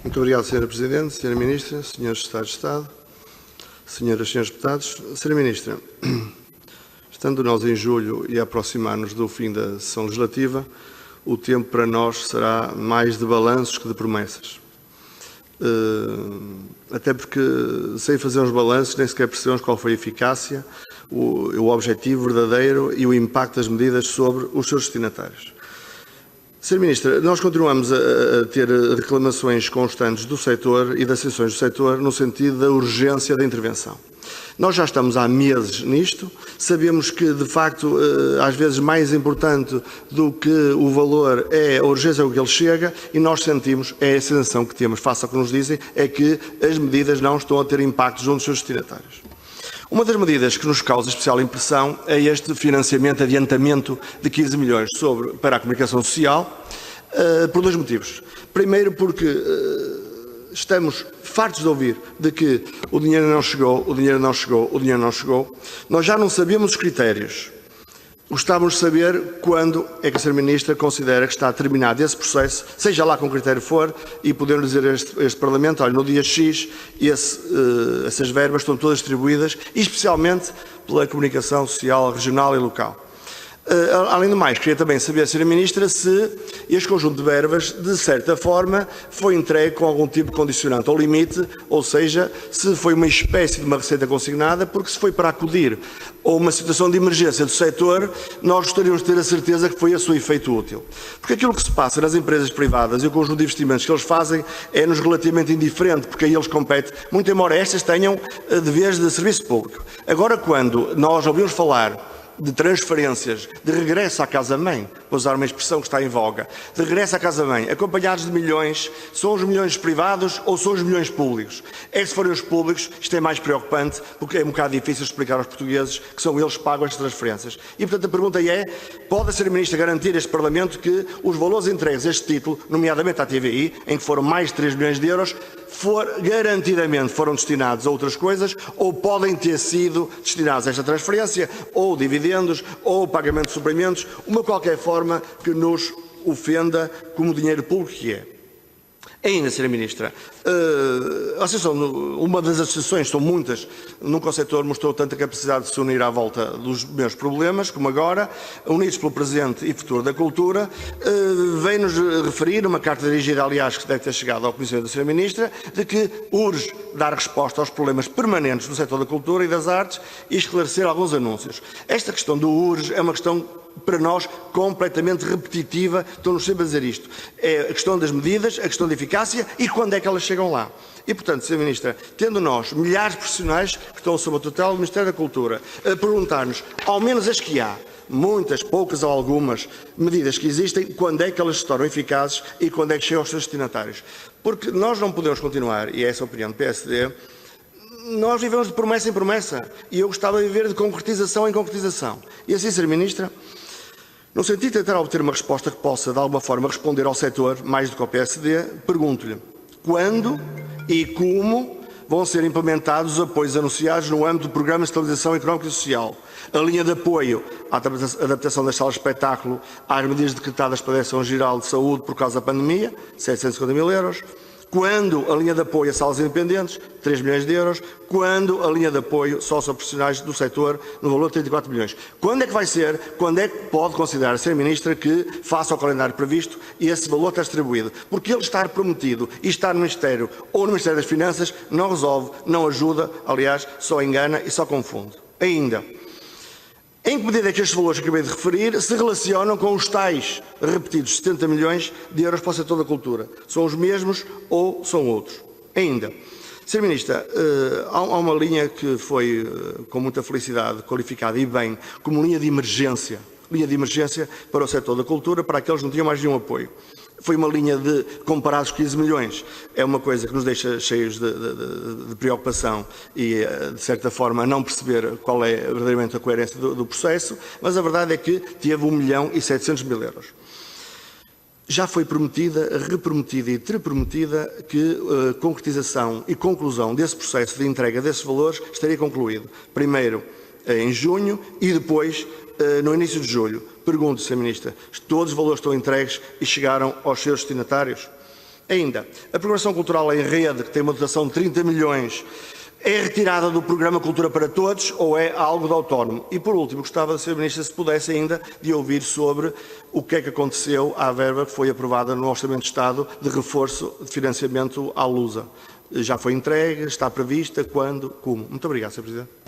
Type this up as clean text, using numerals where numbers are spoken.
Muito obrigado, Sra. Presidente, Sra. Ministra, Srs. Secretários de Estado, Senhoras e Senhores Deputados. Sra. Ministra, estando nós em julho e a aproximar-nos do fim da sessão legislativa, o tempo para nós será mais de balanços que de promessas. Até porque, sem fazer uns balanços, nem sequer percebemos qual foi a eficácia, o objetivo verdadeiro e o impacto das medidas sobre os seus destinatários. Sra. Ministra, nós continuamos a ter reclamações constantes do setor e das associações do setor no sentido da urgência da intervenção. Nós já estamos há meses nisto, sabemos que, de facto, às vezes mais importante do que o valor é a urgência com que ele chega e nós sentimos, é a sensação que temos, face ao que nos dizem, é que as medidas não estão a ter impacto junto dos seus destinatários. Uma das medidas que nos causa especial impressão é este financiamento, adiantamento de 15 milhões para a comunicação social, por dois motivos. Primeiro, porque estamos fartos de ouvir de que o dinheiro não chegou, o dinheiro não chegou, o dinheiro não chegou. Nós já não sabíamos os critérios. Gostávamos de saber quando é que a Sra. Ministra considera que está terminado esse processo, seja lá com que critério for, e podemos dizer a este Parlamento, olha, no dia X, essas verbas estão todas distribuídas, especialmente pela comunicação social regional e local. Além do mais, queria também saber, Sra. Ministra, se este conjunto de verbas, de certa forma, foi entregue com algum tipo de condicionante ao limite, ou seja, se foi uma espécie de uma receita consignada, porque se foi para acudir a uma situação de emergência do setor, nós gostaríamos de ter a certeza que foi esse o efeito útil. Porque aquilo que se passa nas empresas privadas e o conjunto de investimentos que eles fazem é-nos relativamente indiferente, porque aí eles competem, muito embora estas tenham deveres de serviço público. Agora, quando nós ouvimos falar de transferências, de regresso à casa-mãe, vou usar uma expressão que está em voga, de regresso à casa-mãe, acompanhados de milhões, são os milhões privados ou são os milhões públicos? É, se forem os públicos, isto é mais preocupante, porque é um bocado difícil explicar aos portugueses que são eles que pagam estas transferências. E, portanto, a pergunta é, pode a Sra. Ministra garantir a este Parlamento que os valores entregues a este título, nomeadamente à TVI, em que foram mais de 3 milhões de euros, garantidamente foram destinados a outras coisas, ou podem ter sido destinados a esta transferência, ou dividendos, ou pagamento de suprimentos, uma qualquer forma que nos ofenda como dinheiro público que é. Ainda, Sra. Ministra, uma das associações, são muitas, nunca o setor mostrou tanta capacidade de se unir à volta dos meus problemas, como agora, unidos pelo presente e futuro da cultura, vem-nos referir, uma carta dirigida, aliás, que deve ter chegado ao conhecimento da Sra. Ministra, de que urge dar resposta aos problemas permanentes do setor da cultura e das artes e esclarecer alguns anúncios. Esta questão do urge é uma questão para nós completamente repetitiva, estão-nos sempre a dizer isto. É a questão das medidas, a questão da eficácia e quando é que elas chegam lá. E, portanto, Sra. Ministra, tendo nós milhares de profissionais que estão sob a tutela do Ministério da Cultura, a perguntar-nos, ao menos as que há, muitas, poucas ou algumas medidas que existem, quando é que elas se tornam eficazes e quando é que chegam aos seus destinatários. Porque nós não podemos continuar, e é essa a opinião do PSD, nós vivemos de promessa em promessa e eu gostava de viver de concretização em concretização. E assim, Sra. Ministra, no sentido de tentar obter uma resposta que possa, de alguma forma, responder ao setor, mais do que ao PSD, pergunto-lhe quando e como vão ser implementados os apoios anunciados no âmbito do Programa de Estabilização Económica e Social, a linha de apoio à adaptação das salas de espetáculo às medidas decretadas pela Direção-Geral de Saúde por causa da pandemia, 750 mil euros, quando a linha de apoio a salas independentes, 3 milhões de euros, quando a linha de apoio socioprofissionais do setor, no valor de 34 milhões. Quando é que vai ser, quando é que pode considerar a Sra. Ministra que faça o calendário previsto e esse valor está distribuído? Porque ele estar prometido e estar no Ministério ou no Ministério das Finanças não resolve, não ajuda, aliás, só engana e só confunde. Ainda, em que medida é que estes valores que acabei de referir se relacionam com os tais repetidos 70 milhões de euros para o setor da cultura? São os mesmos ou são outros? Ainda, Sra. Ministra, há uma linha que foi, com muita felicidade, qualificada e bem como linha de emergência para o setor da cultura, para aqueles que não tinham mais nenhum apoio. Foi uma linha de, comparados 15 milhões, é uma coisa que nos deixa cheios de preocupação e, de certa forma, não perceber qual é verdadeiramente a coerência do processo, mas a verdade é que teve 1.700.000 euros. Já foi prometida, reprometida e triprometida que a concretização e conclusão desse processo de entrega desses valores estaria concluído. Primeiro em junho e depois no início de julho. Pergunto, Sra. Ministra, todos os valores estão entregues e chegaram aos seus destinatários? Ainda, a programação cultural em rede, que tem uma dotação de 30 milhões, é retirada do programa Cultura para Todos ou é algo de autónomo? E por último, gostava, Sr. Ministro, se pudesse ainda de ouvir sobre o que é que aconteceu à verba que foi aprovada no Orçamento de Estado de reforço de financiamento à Lusa. Já foi entregue, está prevista, quando, como? Muito obrigado, Sr. Presidente.